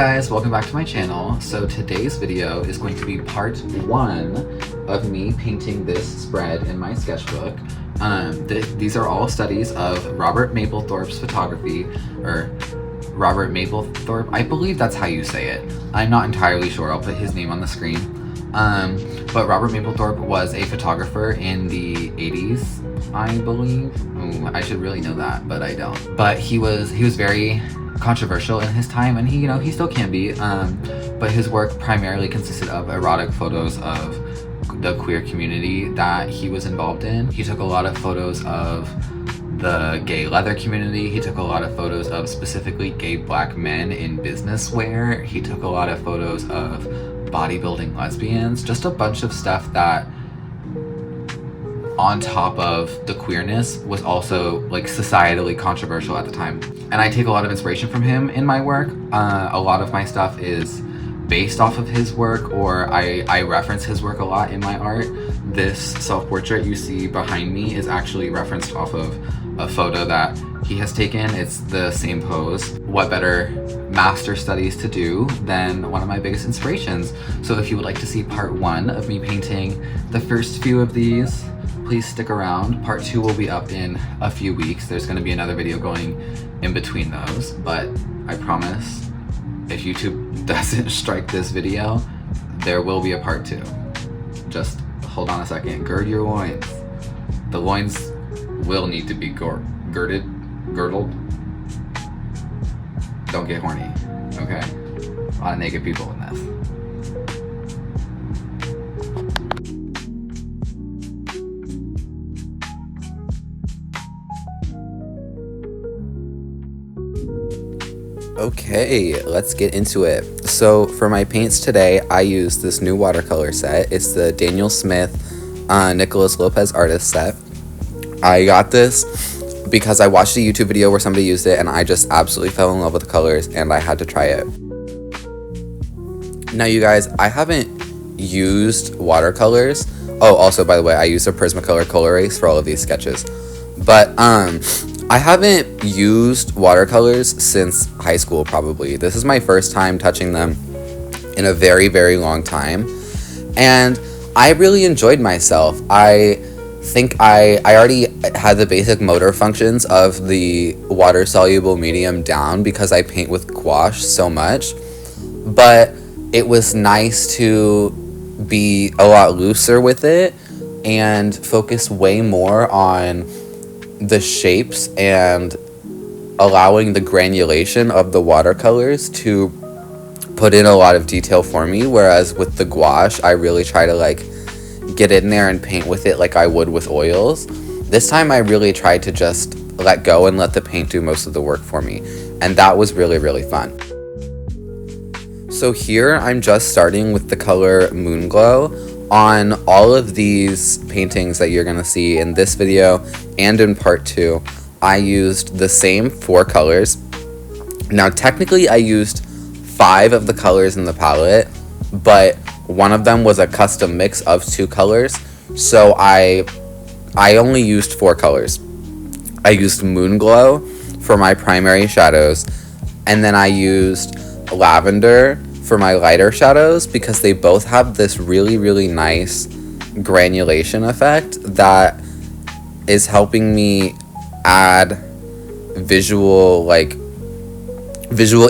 guys, welcome back to my channel. So today's video is going to be part 1 of me painting this spread in my sketchbook. These are all studies of Robert Mapplethorpe's photography, or Robert Mapplethorpe, I believe that's how you say it. I'm not entirely sure, I'll put his name on the screen. But Robert Mapplethorpe was a photographer in the 80s, I believe. Ooh, I should really know that, but I don't. But he was very controversial in his time, and he still can be, but his work primarily consisted of erotic photos of the queer community that he was involved in. He took a lot of photos of the gay leather community. He took a lot of photos of specifically gay black men in business wear. He took a lot of photos of bodybuilding lesbians, just a bunch of stuff that, on top of the queerness, was also like societally controversial at the time. And I take a lot of inspiration from him in my work. A lot of my stuff is based off of his work, or I reference his work a lot in my art. This self-portrait you see behind me is actually referenced off of a photo that he has taken. It's the same pose. What better master studies to do than one of my biggest inspirations? So if you would like to see part 1 of me painting the first few of these, please stick around. Part 2 will be up in a few weeks. There's going to be another video going in between those, but I promise if YouTube doesn't strike this video, there will be a part 2. Just hold on a second. Gird your loins. The loins will need to be girdled. Don't get horny, okay? A lot of naked people in this. Okay, let's get into it. So for my paints today, I used this new watercolor set. It's the Daniel Smith Nicholas Lopez artist set. I got this because I watched a YouTube video where somebody used it and I just absolutely fell in love with the colors and I had to try it. Now you guys, I haven't used watercolors. Oh, also by the way, I used a Prismacolor Colorase for all of these sketches. But I haven't used watercolors since high school, probably. This is my first time touching them in a very, very long time. And I really enjoyed myself. I think I already had the basic motor functions of the water-soluble medium down because I paint with gouache so much. But it was nice to be a lot looser with it and focus way more on the shapes and allowing the granulation of the watercolors to put in a lot of detail for me, whereas with the gouache I really try to like get in there and paint with it like I would with oils. This time I really tried to just let go and let the paint do most of the work for me, and that was really, really fun. So here I'm just starting with the color Moonglow. On all of these paintings that you're gonna see in this video and in part 2, I used the same 4 colors. Now technically I used 5 of the colors in the palette, but one of them was a custom mix of 2 colors, so I only used 4 colors. I used Moonglow for my primary shadows, and then I used Lavender for my lighter shadows because they both have this really, really nice granulation effect that is helping me add visual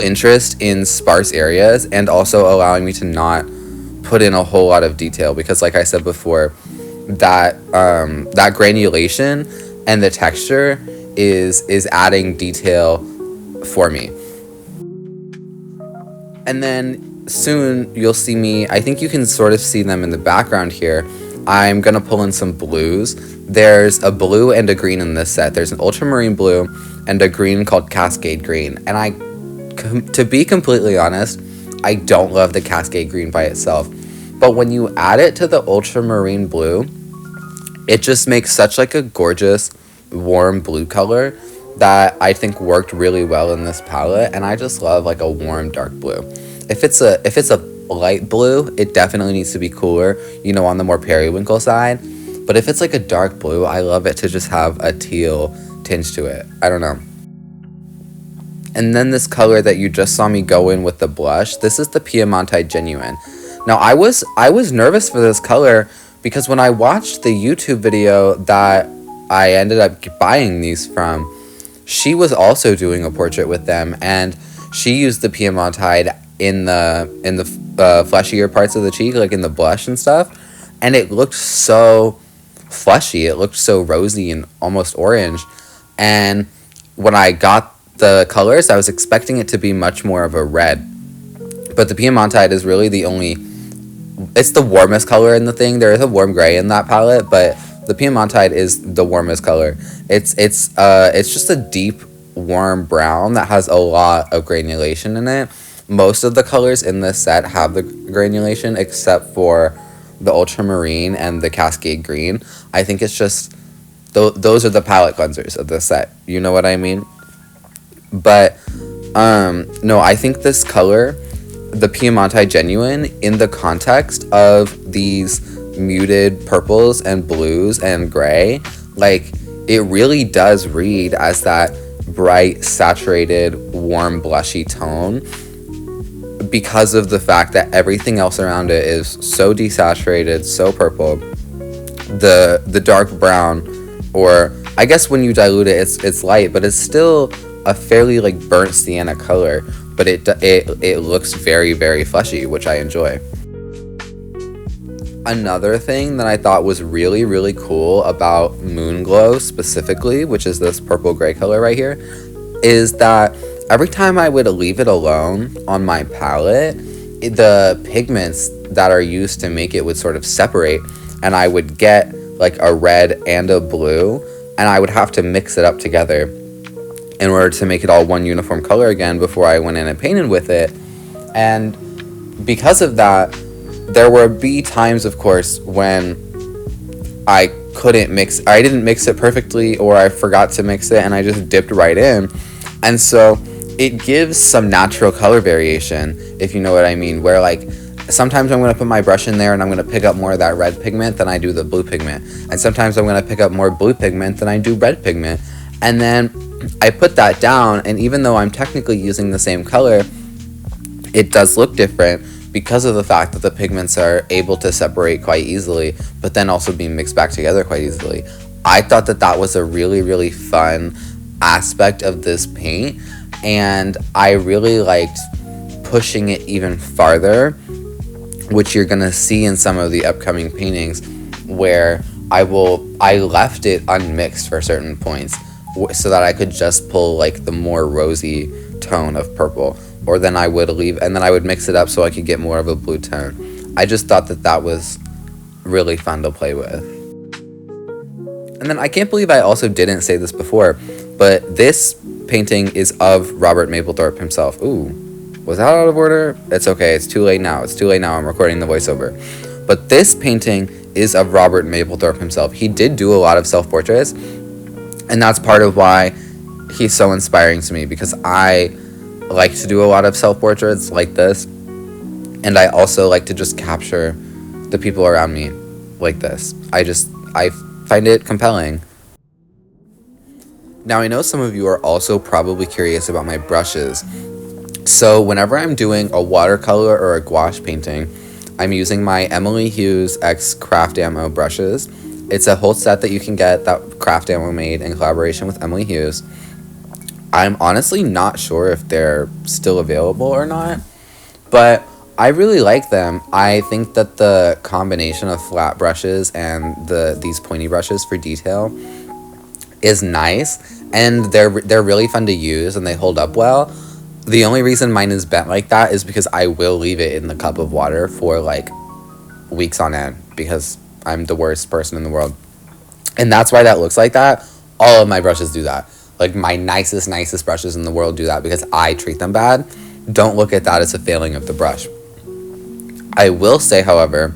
interest in sparse areas, and also allowing me to not put in a whole lot of detail because, like I said before, that that granulation and the texture is adding detail for me. And then soon you'll see me, I think you can sort of see them in the background here, I'm gonna pull in some blues. There's a blue and a green in this set. There's an ultramarine blue and a green called Cascade Green. And to be completely honest, I don't love the Cascade Green by itself. But when you add it to the ultramarine blue, it just makes such like a gorgeous warm blue color that I think worked really well in this palette, and I just love like a warm dark blue. If it's a light blue, it definitely needs to be cooler, on the more periwinkle side. But if it's like a dark blue, I love it to just have a teal tinge to it. I don't know. And then this color that you just saw me go in with the blush, this is the Piemontite Genuine. Now I was nervous for this color because when I watched the YouTube video that I ended up buying these from, she was also doing a portrait with them, and she used the Piemontite in the fleshier parts of the cheek, like in the blush and stuff, and it looked so fleshy. It looked so rosy and almost orange. And when I got the colors, I was expecting it to be much more of a red, but the Piemontite is really it's the warmest color in the thing. There is a warm gray in that palette, but the Piemontite is the warmest color. It's just a deep warm brown that has a lot of granulation in it. Most of the colors in this set have the granulation except for the ultramarine and the cascade green. I think it's just those are the palette cleansers of this set, you know what I mean? But no, I think this color, the Piemontite Genuine, in the context of these muted purples and blues and gray, like, it really does read as that bright, saturated, warm, blushy tone, because of the fact that everything else around it is so desaturated, so purple. The dark brown, or I guess when you dilute it, it's light, but it's still a fairly like burnt sienna color, but it looks very, very fleshy, which I enjoy. Another thing that I thought was really, really cool about Moon Glow specifically, which is this purple gray color right here, is that every time I would leave it alone on my palette, the pigments that are used to make it would sort of separate, and I would get like a red and a blue, and I would have to mix it up together in order to make it all one uniform color again before I went in and painted with it. And because of that, there would be times, of course, when I didn't mix it perfectly, or I forgot to mix it and I just dipped right in. And so it gives some natural color variation, if you know what I mean, where like sometimes I'm going to put my brush in there and I'm going to pick up more of that red pigment than I do the blue pigment. And sometimes I'm going to pick up more blue pigment than I do red pigment. And then I put that down, and even though I'm technically using the same color, it does look different because of the fact that the pigments are able to separate quite easily, but then also be mixed back together quite easily. I thought that was a really, really fun aspect of this paint, and I really liked pushing it even farther, which you're gonna see in some of the upcoming paintings, where I left it unmixed for certain points so that I could just pull like the more rosy tone of purple, or then I would mix it up so I could get more of a blue tone. I just thought that was really fun to play with. And then I can't believe I also didn't say this before, but this painting is of Robert Mapplethorpe himself. Ooh, was that out of order? It's okay, it's too late now. I'm recording the voiceover. But this painting is of Robert Mapplethorpe himself. He did do a lot of self-portraits, and that's part of why he's so inspiring to me, because I like to do a lot of self-portraits like this, and I also like to just capture the people around me like this. I find it compelling. Now, I know some of you are also probably curious about my brushes. So whenever I'm doing a watercolor or a gouache painting, I'm using my Emily Hughes X Craft Ammo brushes. It's a whole set that you can get that Craft Ammo made in collaboration with Emily Hughes. I'm honestly not sure if they're still available or not, but I really like them. I think that the combination of flat brushes and these pointy brushes for detail is nice, and they're really fun to use, and they hold up well. The only reason mine is bent like that is because I will leave it in the cup of water for like weeks on end, because I'm the worst person in the world. And that's why that looks like that. All of my brushes do that. Like my nicest brushes in the world do that because I treat them bad. Don't look at that as a failing of the brush. I will say, however,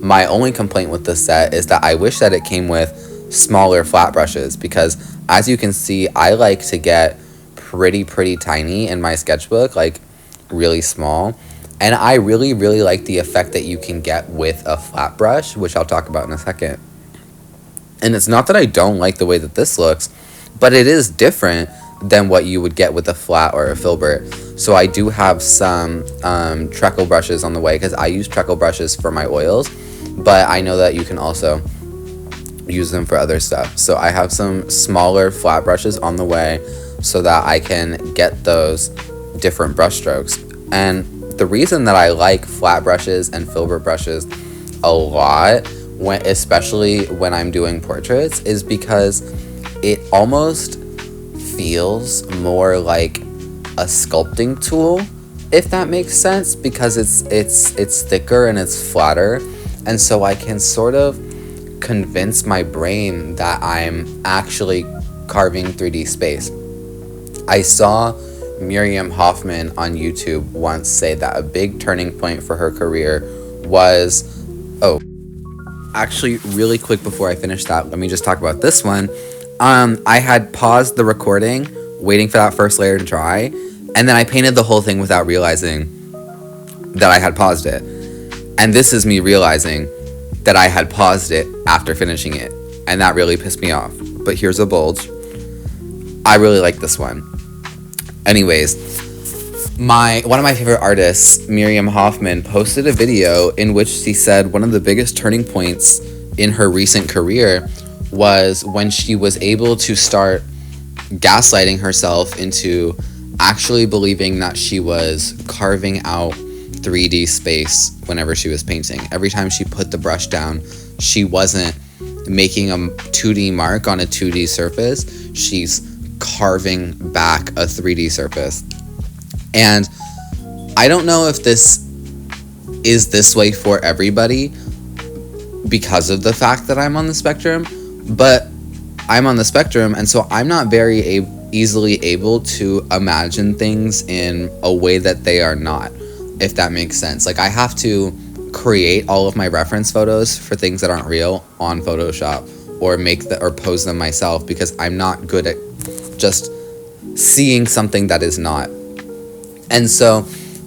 my only complaint with this set is that I wish that it came with smaller flat brushes, because as you can see, I like to get pretty tiny in my sketchbook, like really small. And I really like the effect that you can get with a flat brush, which I'll talk about in a second. And it's not that I don't like the way that this looks, but it is different than what you would get with a flat or a filbert. So I do have some treacle brushes on the way, because I use treacle brushes for my oils, but I know that you can also use them for other stuff. So I have some smaller flat brushes on the way so that I can get those different brush strokes. And the reason that I like flat brushes and filbert brushes a lot, especially when I'm doing portraits, is because it almost feels more like a sculpting tool, if that makes sense, because it's thicker and it's flatter, and so I can sort of convince my brain that I'm actually carving 3D space. I saw Miriam Hoffman on YouTube once say that a big turning point for her career was... Oh, actually, really quick before I finish that, let me just talk about this one. I had paused the recording, waiting for that first layer to dry, and then I painted the whole thing without realizing that I had paused it. And this is me realizing that I had paused it after finishing it, and that really pissed me off. But here's a bulge. I really like this one. Anyways, one of my favorite artists, Miriam Hoffman, posted a video in which she said one of the biggest turning points in her recent career was when she was able to start gaslighting herself into actually believing that she was carving out 3D space whenever she was painting. Every time she put the brush down, she wasn't making a 2D mark on a 2D surface. She's carving back a 3D surface. And I don't know if this is this way for everybody because of the fact that I'm on the spectrum, but I'm on the spectrum, and so I'm not very easily able to imagine things in a way that they are not, if that makes sense. Like, I have to create all of my reference photos for things that aren't real on Photoshop, or or pose them myself, because I'm not good at just seeing something that is not. And so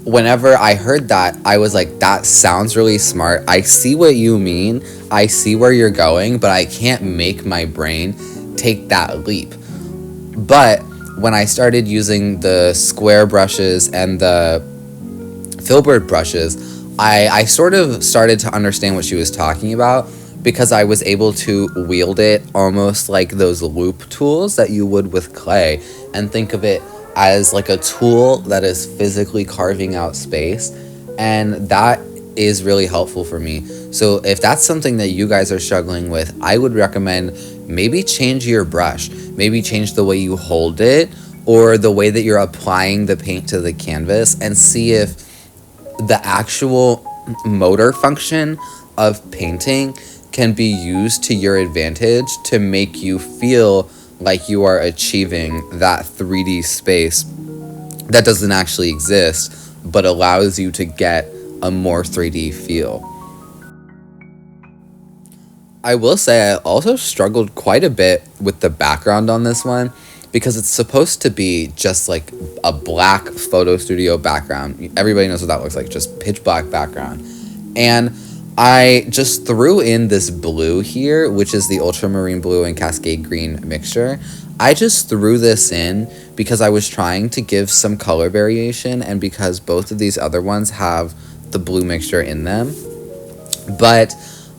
whenever I heard that, I was like, that sounds really smart. I see what you mean. I see where you're going, but I can't make my brain take that leap. But when I started using the square brushes and the filbert brushes, I sort of started to understand what she was talking about, because I was able to wield it almost like those loop tools that you would with clay, and think of it as like a tool that is physically carving out space. And that is really helpful for me. So if that's something that you guys are struggling with, I would recommend maybe change your brush, maybe change the way you hold it, or the way that you're applying the paint to the canvas, and see if the actual motor function of painting can be used to your advantage to make you feel like you are achieving that 3D space that doesn't actually exist, but allows you to get a more 3D feel. I will say I also struggled quite a bit with the background on this one, because it's supposed to be just like a black photo studio background. Everybody knows what that looks like, just pitch black background. And I just threw in this blue here, which is the ultramarine blue and cascade green mixture. I just threw this in because I was trying to give some color variation, and because both of these other ones have the blue mixture in them. But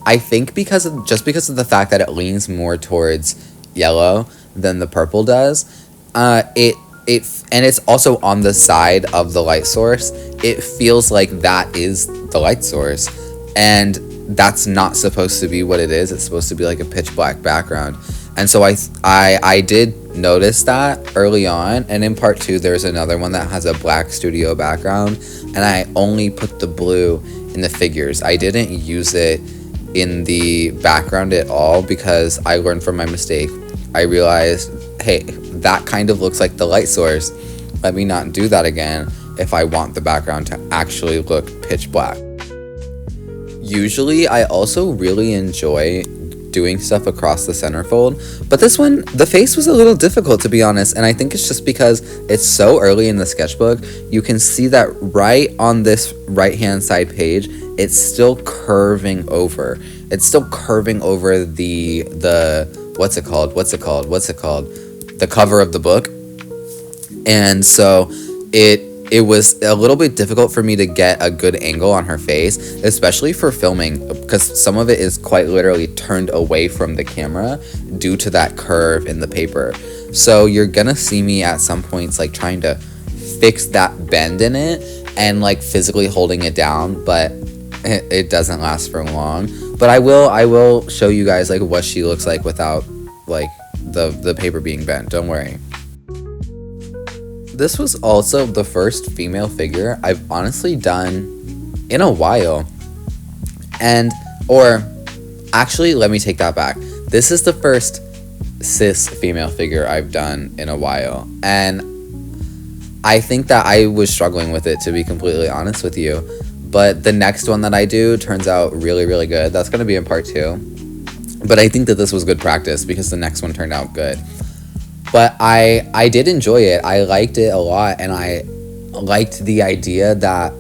I think because of the fact that it leans more towards yellow than the purple does, and it's also on the side of the light source, it feels like that is the light source. And that's not supposed to be what it is. It's supposed to be like a pitch black background. And so I did notice that early on. And in part 2, there's another one that has a black studio background, and I only put the blue in the figures. I didn't use it in the background at all, because I learned from my mistake. I realized, hey, that kind of looks like the light source. Let me not do that again if I want the background to actually look pitch black. Usually, I also really enjoy doing stuff across the centerfold, but this one, the face was a little difficult, to be honest, and I think it's just because it's so early in the sketchbook. You can see that right on this right-hand side page, it's still curving over. It's still curving over the what's it called? The cover of the book. And so it was a little bit difficult for me to get a good angle on her face, especially for filming, because some of it is quite literally turned away from the camera due to that curve in the paper. So you're gonna see me at some points like trying to fix that bend in it and like physically holding it down, but it doesn't last for long. But I will show you guys like what she looks like without like the paper being bent. Don't worry. This was also the first female figure I've honestly done in a while. Or actually, let me take that back. This is the first cis female figure I've done in a while. And I think that I was struggling with it, to be completely honest with you. But the next one that I do turns out really, really good. That's going to be in part 2. But I think that this was good practice because the next one turned out good. But I did enjoy it. I liked it a lot, and I liked the idea that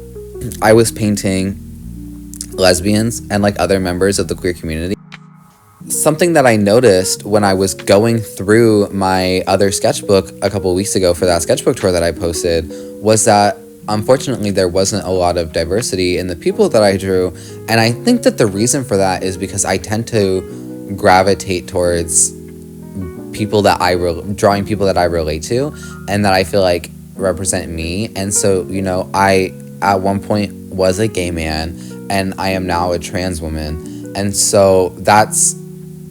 I was painting lesbians and like other members of the queer community. Something that I noticed when I was going through my other sketchbook a couple weeks ago for that sketchbook tour that I posted was that unfortunately there wasn't a lot of diversity in the people that I drew. And I think that the reason for that is because I tend to gravitate towards people that drawing people that I relate to and that I feel like represent me. And so, you know, I at one point was a gay man and I am now a trans woman. And so that's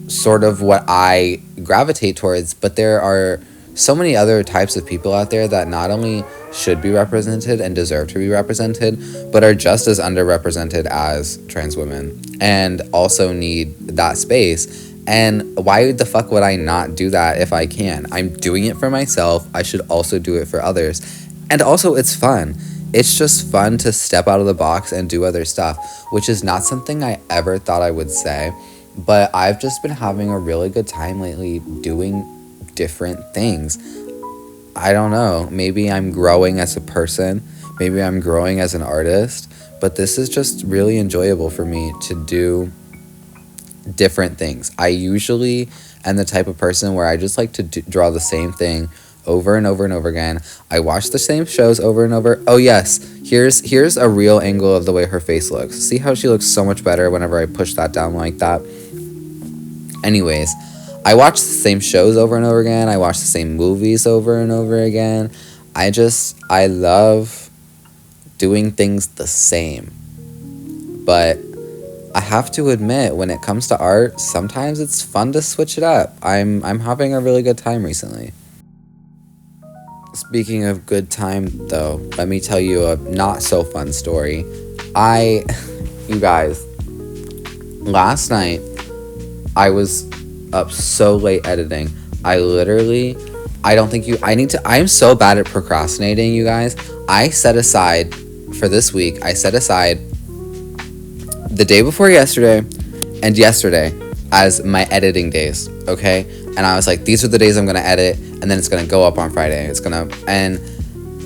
sort of what I gravitate towards. But there are so many other types of people out there that not only should be represented and deserve to be represented, but are just as underrepresented as trans women and also need that space. And why the fuck would I not do that if I can? I'm doing it for myself. I should also do it for others. And also, it's fun. It's just fun to step out of the box and do other stuff, which is not something I ever thought I would say. But I've just been having a really good time lately doing different things. I don't know. Maybe I'm growing as a person. Maybe I'm growing as an artist. But this is just really enjoyable for me to do different things. I usually am the type of person where I just like to draw the same thing over and over and over again. I watch the same shows over and over. Oh yes, here's a real angle of the way her face looks. See how she looks so much better whenever I push that down like that? Anyways, I watch the same shows over and over again. I watch the same movies over and over again. I love doing things the same. But I have to admit, when it comes to art, sometimes it's fun to switch it up. I'm having a really good time recently. Speaking of good time, though, let me tell you a not so fun story. You guys, last night, I was up so late editing. I'm so bad at procrastinating, you guys. For this week, I set aside the day before yesterday and yesterday as my editing days, okay? And I was like, these are the days I'm gonna edit, and then it's gonna go up on Friday. And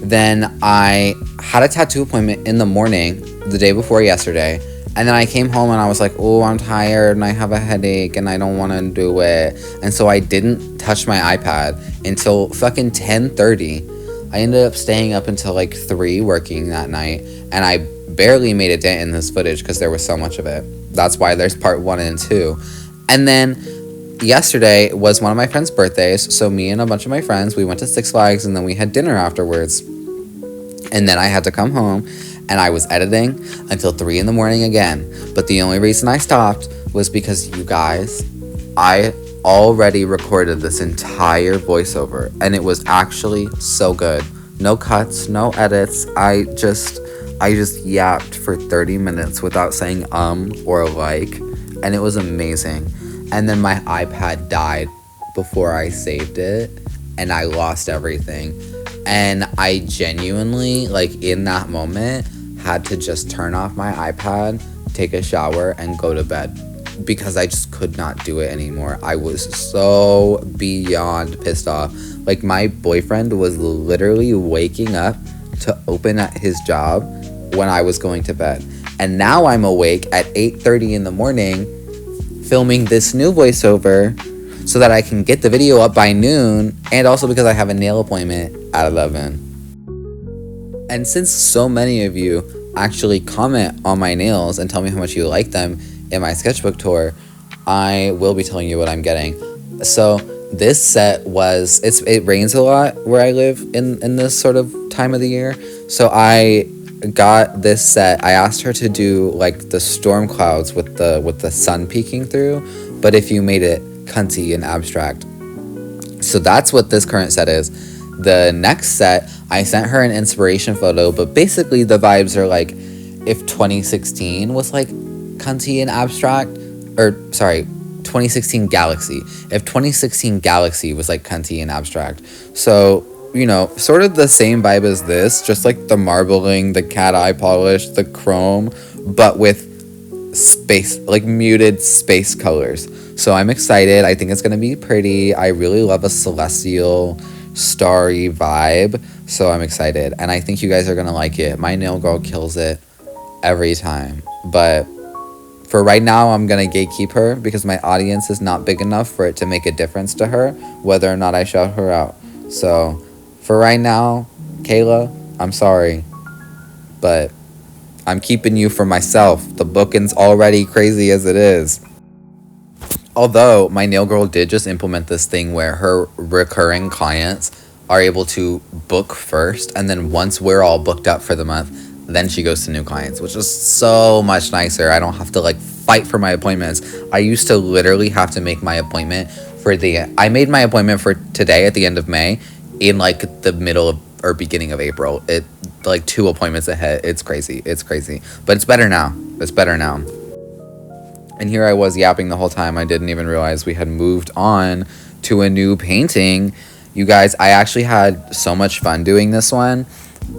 then I had a tattoo appointment in the morning the day before yesterday, and then I came home and I was like, oh, I'm tired and I have a headache and I don't want to do it. And so I didn't touch my iPad until fucking 10:30. I ended up staying up until like 3 working that night, and I barely made a dent in this footage because there was so much of it. That's why there's part 1 and 2. And then yesterday was one of my friend's birthdays, so me and a bunch of my friends, we went to Six Flags and then we had dinner afterwards. And then I had to come home and I was editing until 3 in the morning again. But the only reason I stopped was because, you guys, I already recorded this entire voiceover and it was actually so good. No cuts, no edits. I just yapped for 30 minutes without saying or like, and it was amazing. And then my iPad died before I saved it, and I lost everything. And I genuinely, like, in that moment, had to just turn off my iPad, take a shower, and go to bed because I just could not do it anymore. I was so beyond pissed off. Like, my boyfriend was literally waking up to open at his job when I was going to bed. And now I'm awake at 8:30 in the morning filming this new voiceover so that I can get the video up by noon, and also because I have a nail appointment out of 11. And since so many of you actually comment on my nails and tell me how much you like them in my sketchbook tour, I will be telling you what I'm getting. So this set was, it rains a lot where I live in this sort of time of the year. So I got this set. I asked her to do like the storm clouds with the sun peeking through, but if you made it cunty and abstract. So that's what this current set is. The next set, I sent her an inspiration photo, but basically the vibes are like if 2016 was like cunty and abstract, or sorry, 2016 Galaxy. If 2016 Galaxy was like cunty and abstract. So, you know, sort of the same vibe as this, just like the marbling, the cat eye polish, the chrome, but with space, like muted space colors. So I'm excited. I think it's going to be pretty. I really love a celestial, starry vibe. So I'm excited. And I think you guys are going to like it. My nail girl kills it every time. But for right now, I'm going to gatekeep her because my audience is not big enough for it to make a difference to her, whether or not I shout her out. So for right now, Kayla, I'm sorry. But I'm keeping you for myself. The booking's already crazy as it is. Although my nail girl did just implement this thing where her recurring clients are able to book first, and then once we're all booked up for the month, then she goes to new clients, which is so much nicer. I don't have to like fight for my appointments. I used to literally have to make my appointment I made my appointment for today at the end of May in like the middle of or beginning of April. It like 2 appointments ahead. It's crazy. But it's better now. And here I was yapping the whole time. I didn't even realize we had moved on to a new painting. You guys, I actually had so much fun doing this one.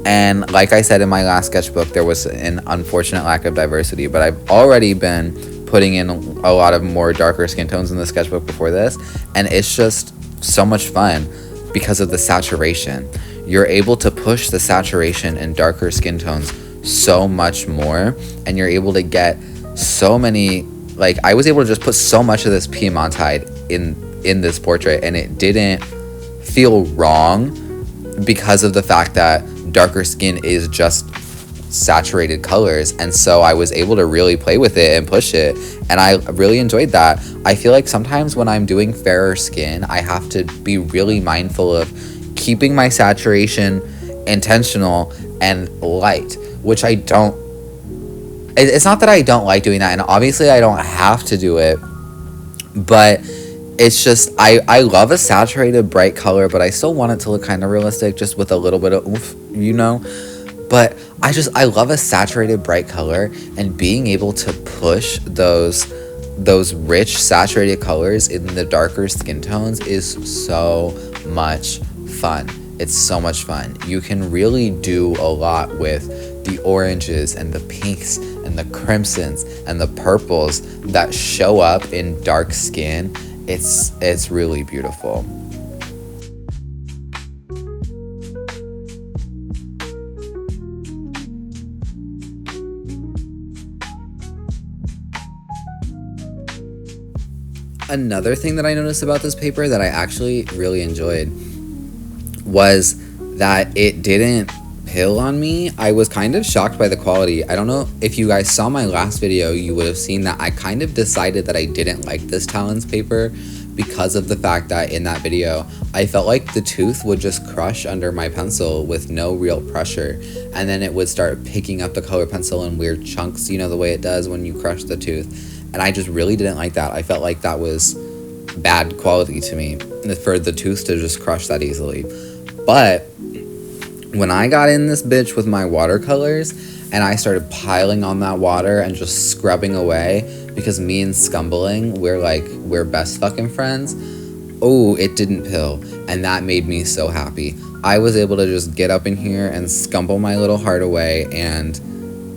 And like I said in my last sketchbook, there was an unfortunate lack of diversity. But I've already been putting in a lot of more darker skin tones in the sketchbook before this. And it's just so much fun because of the saturation. You're able to push the saturation in darker skin tones so much more. And you're able to get so many... Like, I was able to just put so much of this Piemontite in this portrait, and it didn't feel wrong because of the fact that darker skin is just saturated colors. And so I was able to really play with it and push it, and I really enjoyed that. I feel like sometimes when I'm doing fairer skin, I have to be really mindful of keeping my saturation intentional and light, which I don't. It's not that I don't like doing that, and obviously I don't have to do it, but it's just I love a saturated bright color, but I still want it to look kind of realistic, just with a little bit of oomph, you know. But I love a saturated bright color, and being able to push those rich saturated colors in the darker skin tones is so much fun. It's so much fun. You can really do a lot with the oranges and the pinks and the crimsons and the purples that show up in dark skin. It's really beautiful. Another thing that I noticed about this paper that I actually really enjoyed was that it didn't pill on me. I was kind of shocked by the quality. I don't know if you guys saw my last video, you would have seen that I kind of decided that I didn't like this Talons paper because of the fact that in that video, I felt like the tooth would just crush under my pencil with no real pressure. And then it would start picking up the color pencil in weird chunks, you know, the way it does when you crush the tooth. And I just really didn't like that. I felt like that was bad quality to me for the tooth to just crush that easily. But when I got in this bitch with my watercolors and I started piling on that water and just scrubbing away, because me and Scumbling, we're best fucking friends. Oh, it didn't pill. And that made me so happy. I was able to just get up in here and scumble my little heart away, and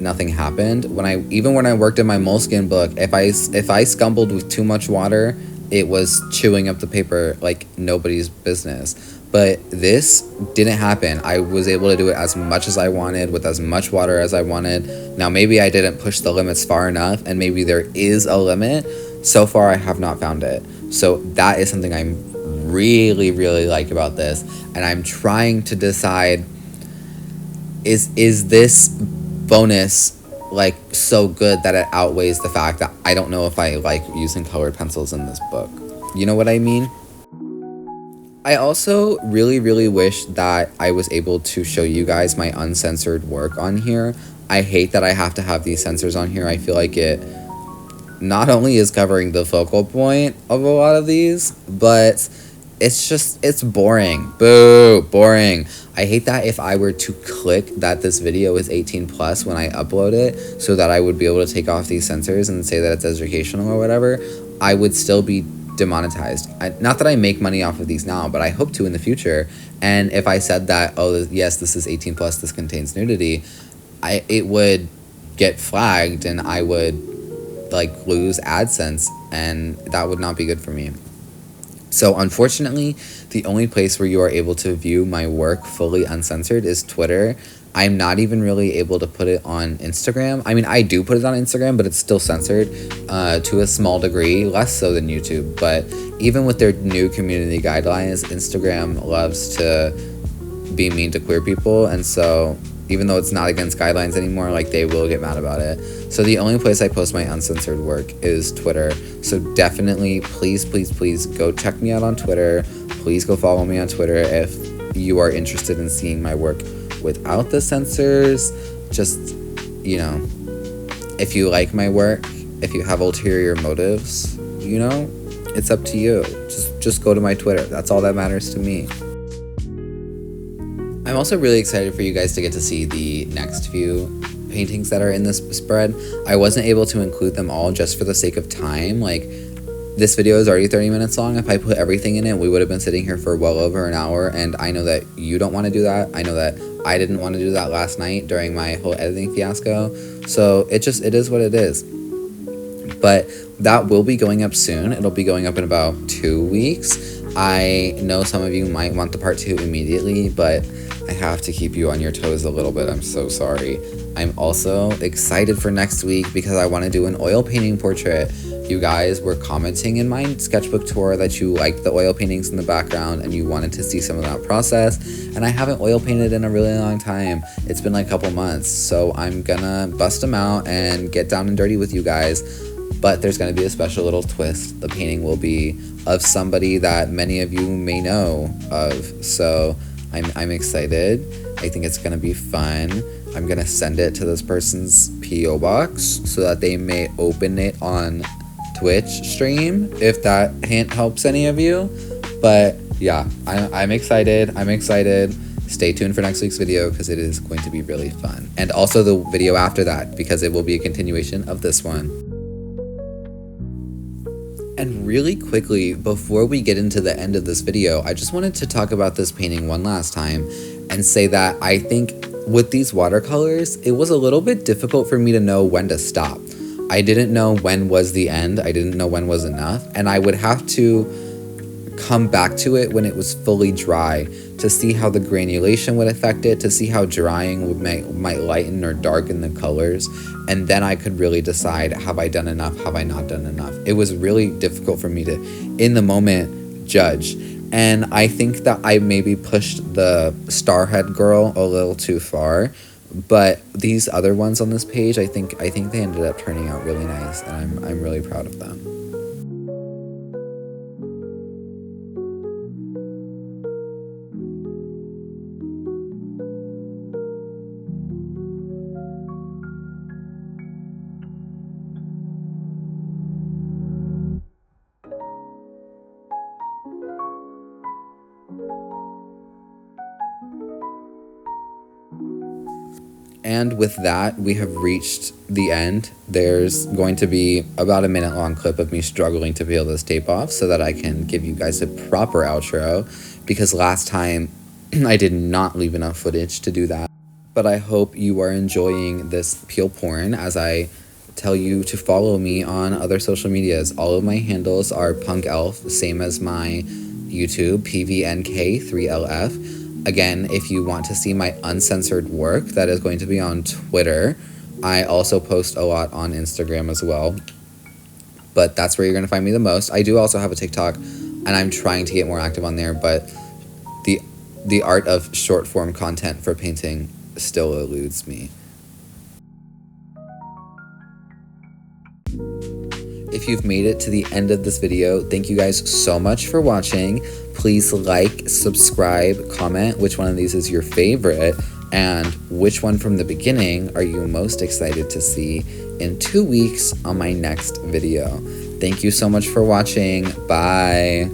nothing happened. When I worked in my Moleskine book, if I scumbled with too much water, it was chewing up the paper like nobody's business. But this didn't happen. I was able to do it as much as I wanted with as much water as I wanted. Now, maybe I didn't push the limits far enough, and maybe there is a limit. So far, I have not found it. So that is something I'm really, really like about this, and I'm trying to decide, is this bonus like so good that it outweighs the fact that I don't know if I like using colored pencils in this book. You know what I mean? I also really, really wish that I was able to show you guys my uncensored work on here. I hate that I have to have these censors on here. I feel like it not only is covering the focal point of a lot of these, but it's boring. Boo, boring. I hate that if I were to click that this video is 18 plus when I upload it, so that I would be able to take off these censors and say that it's educational or whatever, I would still be demonetized. Not that I make money off of these now, but I hope to in the future. And if I said that, oh yes, this is 18 plus, this contains nudity, it would get flagged and I would like lose AdSense, and that would not be good for me. So unfortunately, the only place where you are able to view my work fully uncensored is Twitter. I'm not even really able to put it on Instagram. I mean, I do put it on Instagram, but it's still censored to a small degree, less so than YouTube. But even with their new community guidelines, Instagram loves to be mean to queer people, and so even though it's not against guidelines anymore, like they will get mad about it. So the only place I post my uncensored work is Twitter. So definitely, please, please, please go check me out on Twitter. Please go follow me on Twitter if you are interested in seeing my work without the censors. Just, you know, if you like my work, if you have ulterior motives, you know, it's up to you. Just go to my Twitter. That's all that matters to me. I'm also really excited for you guys to get to see the next few paintings that are in this spread. I wasn't able to include them all just for the sake of time. Like, this video is already 30 minutes long. If I put everything in it, we would have been sitting here for well over an hour, and I know that you don't want to do that. I know that I didn't want to do that last night during my whole editing fiasco. So it is what it is. But that will be going up soon. It'll be going up in about 2 weeks. I know some of you might want the part 2 immediately, but I have to keep you on your toes a little bit. I'm so sorry. I'm also excited for next week because I want to do an oil painting portrait. You guys were commenting in my sketchbook tour that you liked the oil paintings in the background and you wanted to see some of that process. And I haven't oil painted in a really long time. It's been like a couple months. So I'm gonna bust them out and get down and dirty with you guys. But there's going to be a special little twist. The painting will be of somebody that many of you may know of. So I'm excited. I think it's going to be fun. I'm going to send it to this person's P.O. box so that they may open it on Twitch stream, if that hint helps any of you. But yeah, I'm excited. I'm excited. Stay tuned for next week's video because it is going to be really fun. And also the video after that, because it will be a continuation of this one. And really quickly, before we get into the end of this video, I just wanted to talk about this painting one last time and say that I think with these watercolors, it was a little bit difficult for me to know when to stop. I didn't know when was the end. I didn't know when was enough. And I would have to come back to it when it was fully dry to see how the granulation would affect it, to see how drying might lighten or darken the colors, and then I could really decide, have I done enough, have I not done enough. It was really difficult for me to, in the moment, judge. And I think that I maybe pushed the Starhead girl a little too far, but these other ones on this page, I think they ended up turning out really nice, and I'm really proud of them. And with that, we have reached the end. There's going to be about a minute long clip of me struggling to peel this tape off so that I can give you guys a proper outro, because last time I did not leave enough footage to do that. But I hope you are enjoying this peel porn as I tell you to follow me on other social medias. All of my handles are Punk Elf, same as my YouTube, PVNK3LF. Again, if you want to see my uncensored work, that is going to be on Twitter. I also post a lot on Instagram as well, but that's where you're going to find me the most. I do also have a TikTok. and I'm trying to get more active on there, but the art of short form content for painting still eludes me. If you've made it to the end of this video, thank you guys so much for watching. Please like, subscribe, comment which one of these is your favorite, and which one from the beginning are you most excited to see in 2 weeks on my next video. Thank you so much for watching. Bye.